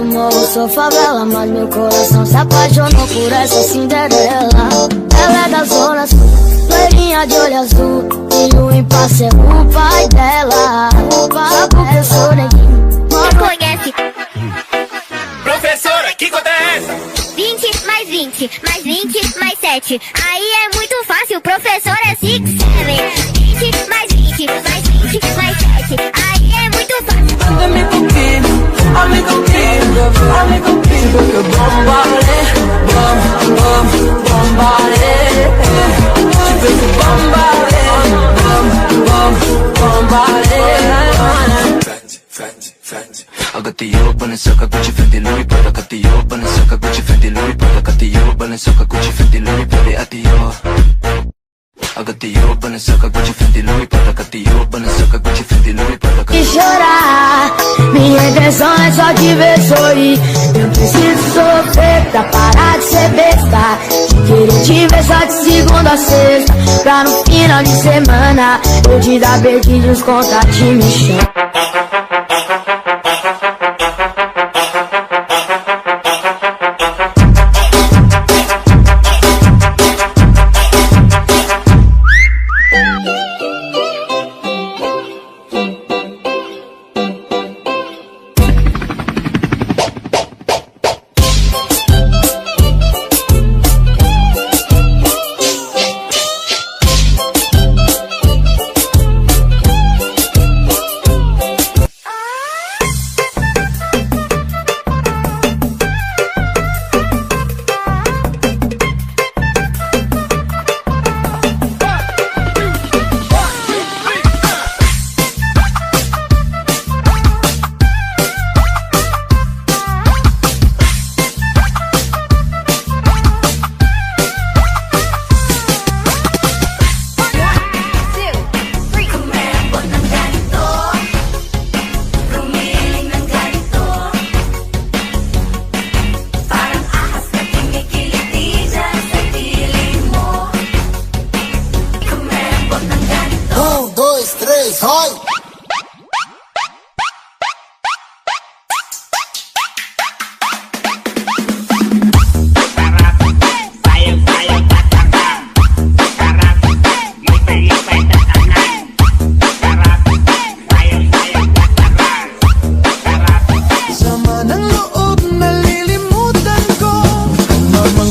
do morro, sou favela, mas meu coração se apaixonou por essa Cinderela. Ela é da zona sul, loirinha de olho azul, e o impasse é o pai dela. Só porque eu sou neguinho. Me conhece? Professora, que conta é essa? 20 mais 20, mais 20, mais 7. Aí é muito fácil, o professor é 6, 7. 20 mais 20, mais 20, mais 7. Aí é muito fácil. Amigo querido, amigo querido, amigo querido, que bombare, bombare. Te vejo bombare, bombare. I got the yo, Balenciaga, Gucci, Fendi, Louis Prada. I got the yo, Balenciaga, Gucci, Fendi, Louis Prada. I got the yo, Balenciaga, Gucci, Fendi, Louis Prada. I got the yo, Balenciaga, Gucci, Fendi, Louis Prada. I got the yo, Balenciaga, Gucci, Fendi, Louis Prada. E chorar, minha intenção é só te ver sorrir. Eu preciso sofrer pra parar de ser besta, de querer te ver só de segunda a sexta, pra no final de semana eu te dar beijinhos, contato e me chama.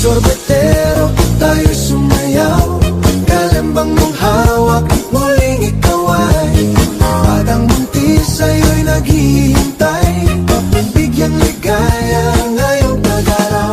Sorbetero, tayo sumayaw. Kalembang mong hawak, muling ikaw ay batang buntis sa'yo'y naghihintay. Bigyang ligaya ngayong pag-araw.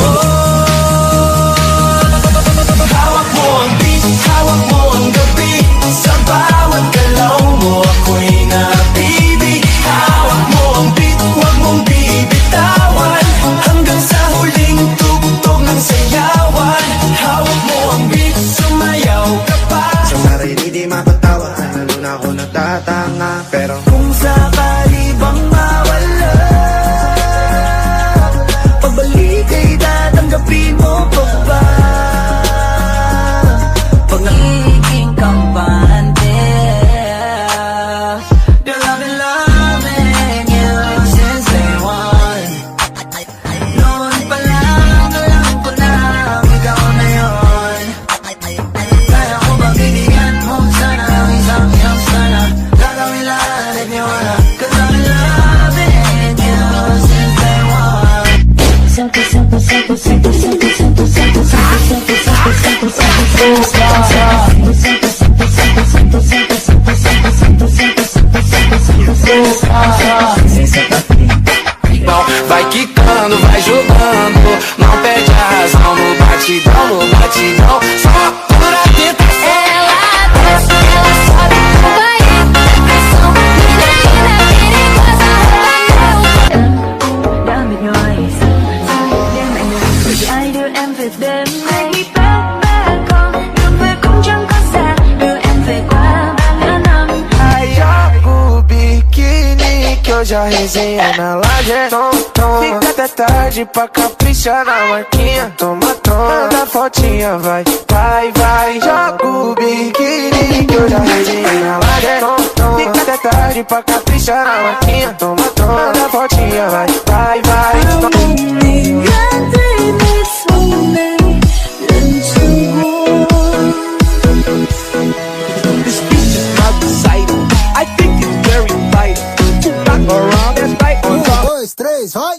Hawak mo ang beat, hawak mo ang gabi. Sa bawat galaw mo ako'y napibig. Hawak mo ang beat, huwag mong bibitawan, hanggang sa huling tugtog ng sayawan. Hawak mo ang beat, sumayaw ka pa. Sa sarili di mapatawa, lalo na ako natatanga. Pero kung sakali bang mawala, pagbalik ay tatanggapin mo pa ba? Pag nagiging kampante, they're loving you since day one. Noon pa lang, alam ko na ikaw na yun. Kaya ko bang bibigyan mo sana ang isang chance sana? Gagawin lahat if you wanna, 'cause I'm loving you since day one. Santo, santo, santo, santo, santo, santo, santo, santo, santo, santo, santo, Vai quicando, vai jogando, não perde a razão no batidão, no batidão. Só por tentação. Ela desce, ela sobe, vai na pressão, menina perigosa, rouba Down with noise, them and the I do em về đêm nay back home, đường về cũng chẳng có xa, đưa em về qua bao nhiêu năm. Ai joga o biquíni que hoje a resenha na laje. Fica até tarde pra caprichar na marquinha. Toma, manda fotinha, vai, vai, vai. Joga o biquíni que hoje a resenha na laje. Fica até tarde pra caprichar na marquinha. Toma, manda fotinha, vai, vai, vai. 2, 3, hoy!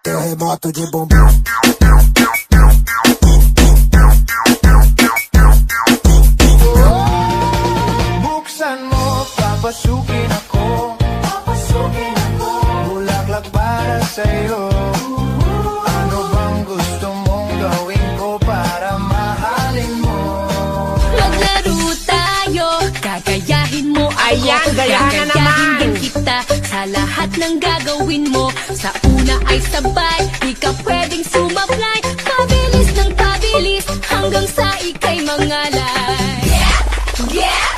Terremoto de bumbum. Buksan mo, papasukin ako. Bulaklak para sa'yo. Ano bang gusto mong gawin ko para mahalin mo? Maglaro tayo, gagayahin mo ako. Ayan, gayahan na naman. Gagayahin din kita sa lahat ng gagawin mo. Sa una ay sabay, di ka pwedeng sumablay. Pabilis ng pabilis, hanggang sa ika'y mangalay. Get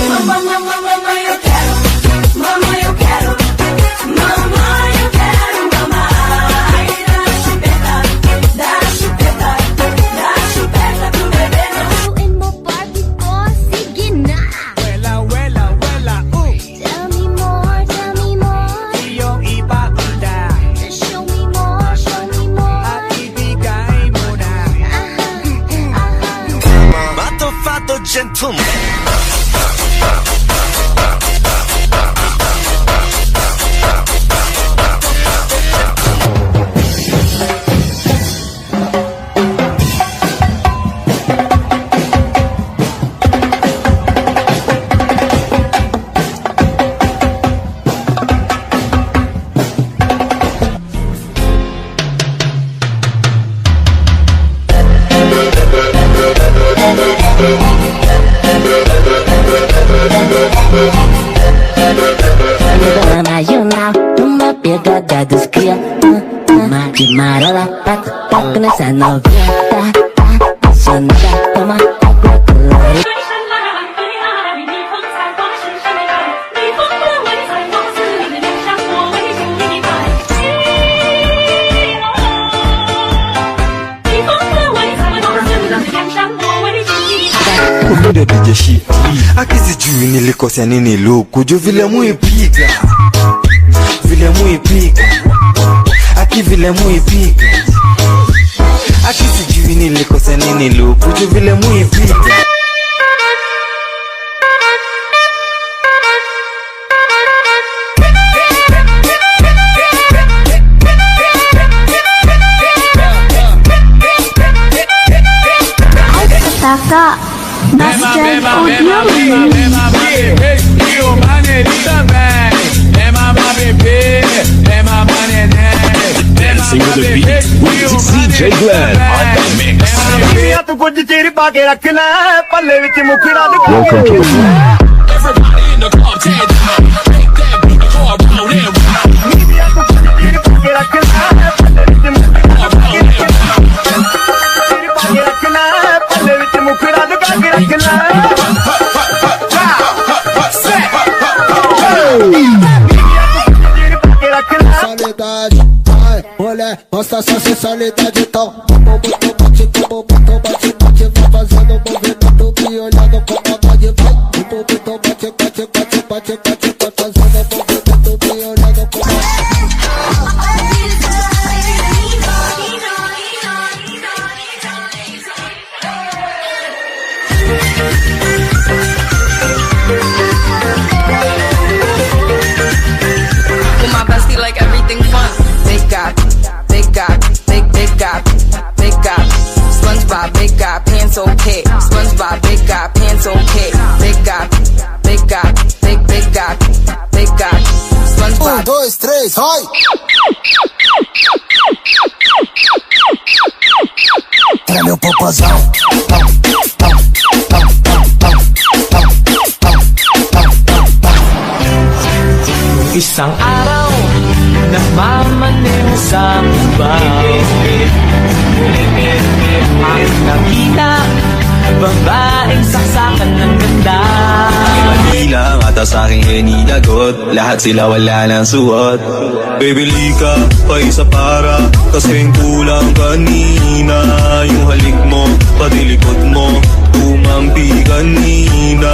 Mama, mama, mama, eu quero. Mama, eu quero. Mama, eu quero. Mama, da chupeta, da chupeta, da chupeta pro bebê. Haluin mo, Barbie ko, sige na. Wela, wela, wela, Tell me more, tell me more. iyong ipakita Show me more, show me more. at ibigay mo na. Mato fatto gentleman. Ama you now, uma pegada dos cria. De marola, taco nessa novinha. Apaixonada, toma água colorida. 对山拉拉拉，对拉拉拉，与逆风采花是山的美，逆风的文采，往事里的留下我为心里的爱。逆风的文采，往事里的留下我为心里的爱。 Kumbe dijeshi akisijui nilikosea nini luku juu vile muipiga aki vile muipiga akisijui nilikosea nini luku juu vile muipiga Taka, Bastion Audio. Dancing with the beat with DJ Glenn on the mix. Welcome to the Everybody in the club, take that. Take that beat, go around and round. Soledade, ai, olha, mostra sua sensualidade então. Como botou bate, vai fazendo movimento e olhando com maldade vai. Como botou bate, vai fazendo movimento e olhando com maldade. With my bestie, like everything fun. Big guy, SpongeBob, big guy, pants okay. SpongeBob, big guy, pants okay. Big guy, big guy, SpongeBob. 1, 2, 3, vai! Treme o popozão. Isang araw, nagmamaneho sa babaw. Ang nakita, babaeng saksakan ng ganda. Manila, mata sa aking hinilagot. Lahat sila wala ng suot. Baby, lika, pa isa para kasing kulang kanina. Yung halik mo, pati likod mo, tumampi kanina.